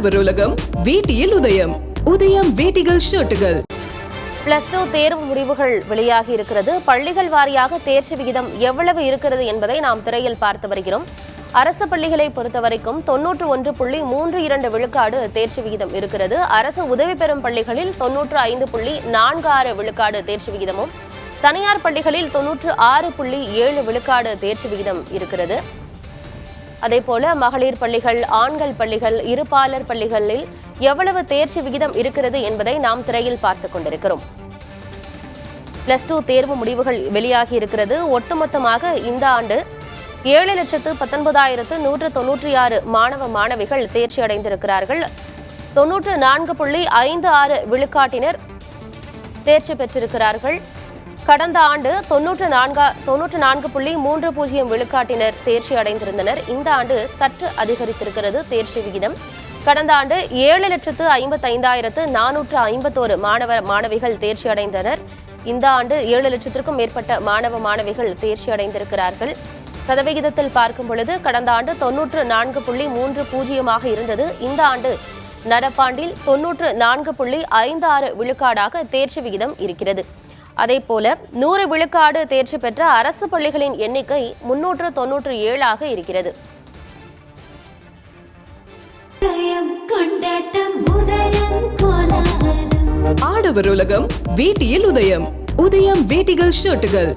ஆடவர் உலகம் வேட்டியில் உதயம். உதயம் வேட்டிகள் ஷர்ட்டுகள். +2 தேர்வு முடிவுகள் வெளியாகி இருக்கிறது. பள்ளிகள் வாரியாக தேர்ச்சி விகிதம் எவ்வளவு இருக்கிறது என்பதை நாம் திரையில் பார்த்து வருகிறோம். அரசு பள்ளிகளை பொறுத்தவரைக்கும் 91.32 விழுக்காடு தேர்ச்சி விகிதம் இருக்கிறது. அரசு உதவி பெறும் பள்ளிகளில் 95.46 விழுக்காடு தேர்ச்சி விகிதமும், தனியார் பள்ளிகளில் 96.7 விழுக்காடு தேர்ச்சி விகிதம் இருக்கிறது. அதேபோல மகளிர் பள்ளிகள், ஆண்கள் பள்ளிகள், இருபாலர் பள்ளிகளில் எவ்வளவு தேர்ச்சி விகிதம் இருக்கிறது என்பதை நாம் திரையில் பார்த்துக் கொண்டிருக்கிறோம். +2 தேர்வு முடிவுகள் வெளியாகி இருக்கிறது. ஒட்டுமொத்தமாக இந்த ஆண்டு 7,19,196 மாணவ மாணவிகள் தேர்ச்சி அடைந்திருக்கிறார்கள். 94.56 விழுக்காட்டினர் தேர்ச்சி பெற்றிருக்கிறார்கள். கடந்த ஆண்டு 94.30 விழுக்காட்டினர் தேர்ச்சி அடைந்திருந்தனர். இந்த ஆண்டு சற்று அதிகரித்திருக்கிறது தேர்ச்சி விகிதம். கடந்த ஆண்டு 7,55,451 மாணவ மாணவிகள் தேர்ச்சி அடைந்தனர். இந்த ஆண்டு 7 லட்சத்திற்கும் மேற்பட்ட மாணவ மாணவிகள் தேர்ச்சி அடைந்திருக்கிறார்கள். சதவிகிதத்தில் பார்க்கும் பொழுது கடந்த ஆண்டு 94.30 இருந்தது. இந்த ஆண்டு நடப்பாண்டில் 94.56 விழுக்காடாக தேர்ச்சி விகிதம் இருக்கிறது. அதேபோல 100 விழுக்காடு தேர்ச்சி பெற்ற அரசு பள்ளிகளின் எண்ணிக்கை 397 இருக்கிறது. ஆடவர் உலகம் வேட்டியில் உதயம். உதயம் வேட்டிகள் ஷர்ட்டுகள்.